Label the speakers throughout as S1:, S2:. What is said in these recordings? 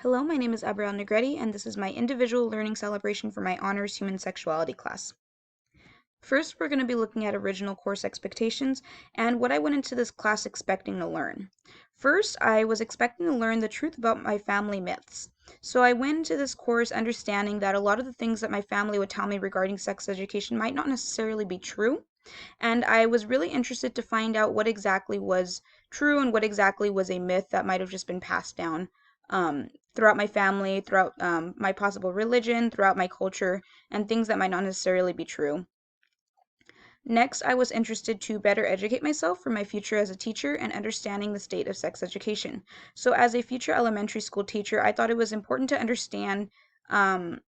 S1: Hello, my name is Abrielle Negretti, and this is my individual learning celebration for my honors human sexuality class. First, we're going to be looking at original course expectations and what I went into this class expecting to learn. First, I was expecting to learn the truth about my family myths. So I went into this course understanding that a lot of the things that my family would tell me regarding sex education might not necessarily be true, and I was really interested to find out what exactly was true and what exactly was a myth that might have just been passed down throughout my family, throughout my possible religion, throughout my culture, and things that might not necessarily be true. Next, I was interested to better educate myself for my future as a teacher and understanding the state of sex education. So, as a future elementary school teacher, I thought it was important to understand um,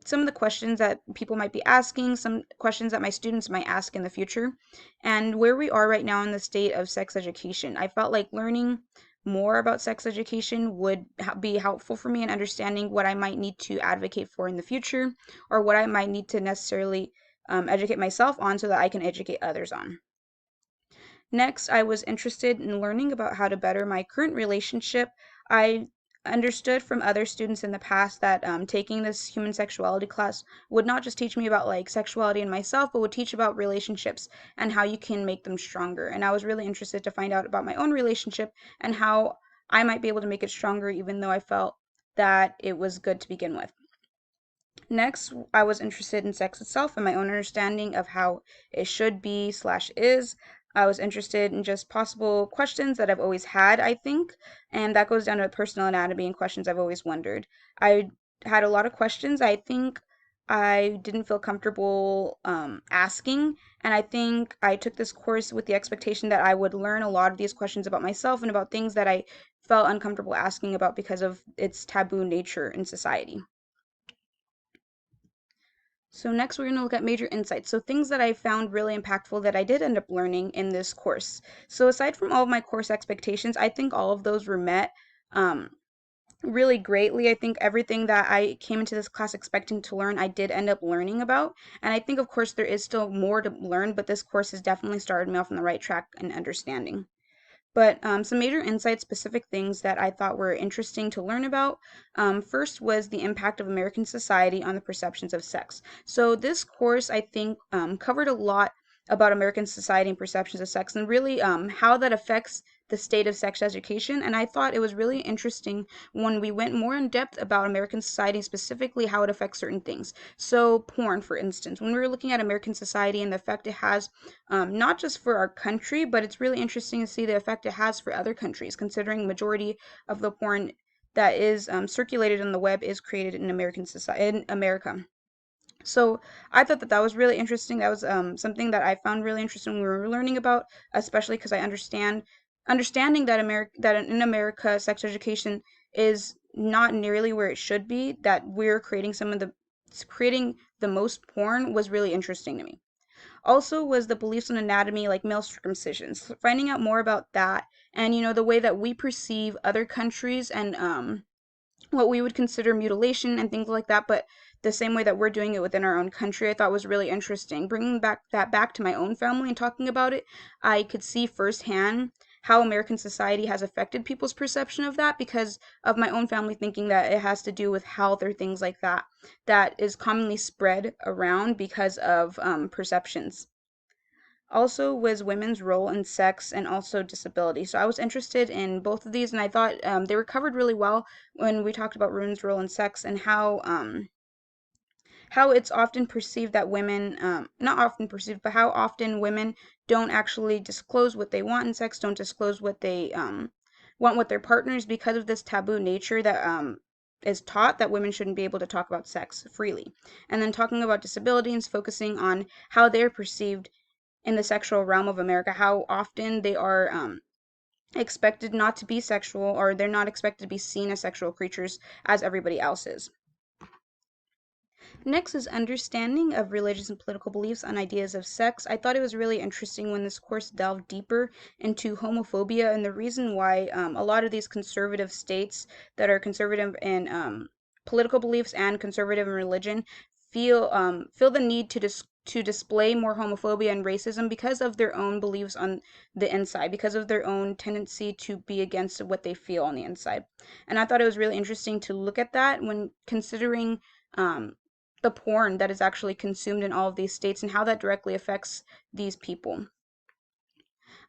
S1: some of the questions that people might be asking, some questions that my students might ask in the future, and where we are right now in the state of sex education. I felt like learning more about sex education would be helpful for me in understanding what I might need to advocate for in the future or what I might need to necessarily educate myself on so that I can educate others on. Next, I was interested in learning about how to better my current relationship. I understood from other students in the past that taking this human sexuality class would not just teach me about like sexuality and myself, but would teach about relationships and how you can make them stronger. And I was really interested to find out about my own relationship and how I might be able to make it stronger, even though I felt that it was good to begin with. Next, I was interested in sex itself and my own understanding of how it should be slash is. I was interested in just possible questions that I've always had, I think, and that goes down to personal anatomy and questions I've always wondered. I had a lot of questions I think I didn't feel comfortable asking, and I think I took this course with the expectation that I would learn a lot of these questions about myself and about things that I felt uncomfortable asking about because of its taboo nature in society. So next we're going to look at major insights. So things that I found really impactful that I did end up learning in this course. So aside from all of my course expectations, I think all of those were met really greatly. I think everything that I came into this class expecting to learn, I did end up learning about. And I think, of course, there is still more to learn, but this course has definitely started me off on the right track in understanding. But some major insight specific things that I thought were interesting to learn about. First was the impact of American society on the perceptions of sex. So this course, I think, covered a lot about American society and perceptions of sex and really how that affects the state of sex education. And I thought it was really interesting when we went more in depth about American society, specifically how it affects certain things. So porn, for instance, when we were looking at American society and the effect it has not just for our country, but it's really interesting to see the effect it has for other countries, considering majority of the porn that is circulated on the web is created in American society in America. So I thought that that was really interesting. That was something that I found really interesting when we were learning about, especially because I understanding that in America sex education is not nearly where it should be. That we're creating the most porn was really interesting to me. Also was the beliefs on anatomy like male circumcisions, finding out more about that and the way that we perceive other countries and what we would consider mutilation and things like that, but the same way that we're doing it within our own country, I thought was really interesting. Bringing back to my own family and talking about it, I could see firsthand how American society has affected people's perception of that because of my own family thinking that it has to do with health or things like that that is commonly spread around because of perceptions. Also was women's role in sex and also disability. So I was interested in both of these, and I thought they were covered really well when we talked about women's role in sex and how it's often perceived that women, not often perceived, but how often women don't actually disclose what they want in sex, don't disclose what they want with their partners because of this taboo nature that is taught that women shouldn't be able to talk about sex freely. And then talking about disability and focusing on how they're perceived in the sexual realm of America, how often they are expected not to be sexual or they're not expected to be seen as sexual creatures as everybody else is. Next is understanding of religious and political beliefs on ideas of sex. I thought it was really interesting when this course delved deeper into homophobia and the reason why a lot of these conservative states that are conservative in political beliefs and conservative in religion feel the need to to display more homophobia and racism because of their own beliefs on the inside, because of their own tendency to be against what they feel on the inside. And I thought it was really interesting to look at that when considering um, the porn that is actually consumed in all of these states and how that directly affects these people.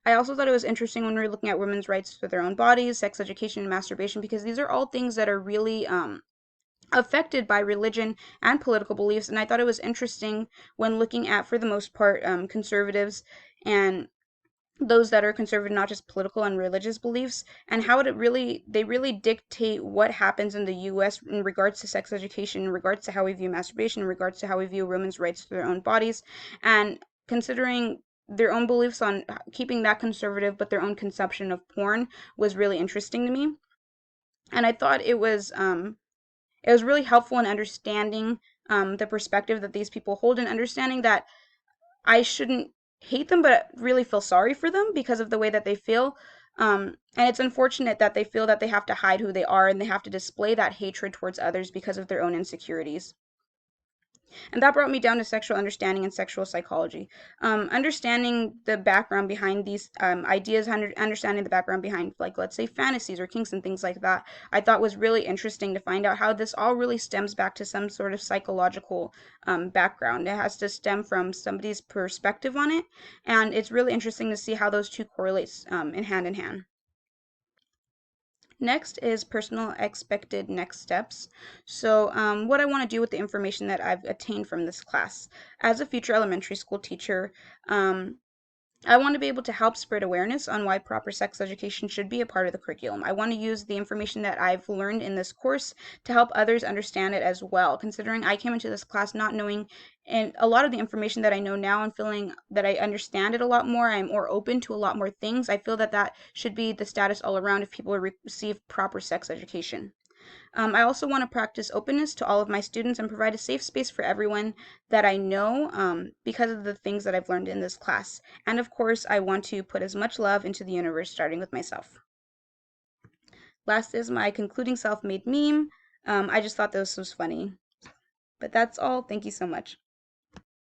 S1: I also thought it was interesting when we were looking at women's rights to their own bodies, sex education, and masturbation, because these are all things that are really affected by religion and political beliefs. And I thought it was interesting when looking at, for the most part, conservatives and those that are conservative, not just political and religious beliefs, and how they really dictate what happens in the US in regards to sex education, in regards to how we view masturbation, in regards to how we view women's rights to their own bodies, and considering their own beliefs on keeping that conservative, but their own conception of porn was really interesting to me. And I thought it was really helpful in understanding the perspective that these people hold, and understanding that I shouldn't hate them, but really feel sorry for them because of the way that they feel. And it's unfortunate that they feel that they have to hide who they are and they have to display that hatred towards others because of their own insecurities. And that brought me down to sexual understanding and sexual psychology. Understanding the background behind these ideas, understanding the background behind, like, let's say, fantasies or kinks and things like that, I thought was really interesting to find out how this all really stems back to some sort of psychological background. It has to stem from somebody's perspective on it, and it's really interesting to see how those two correlate in hand in hand. Next is personal expected next steps. So, what I want to do with the information that I've attained from this class. As a future elementary school teacher, I want to be able to help spread awareness on why proper sex education should be a part of the curriculum. I want to use the information that I've learned in this course to help others understand it as well, considering I came into this class not knowing and a lot of the information that I know now and feeling that I understand it a lot more. I'm more open to a lot more things. I feel that that should be the status all around if people receive proper sex education. I also want to practice openness to all of my students and provide a safe space for everyone that I know because of the things that I've learned in this class. And of course, I want to put as much love into the universe, starting with myself. Last is my concluding self-made meme. I just thought this was funny. But that's all. Thank you so much.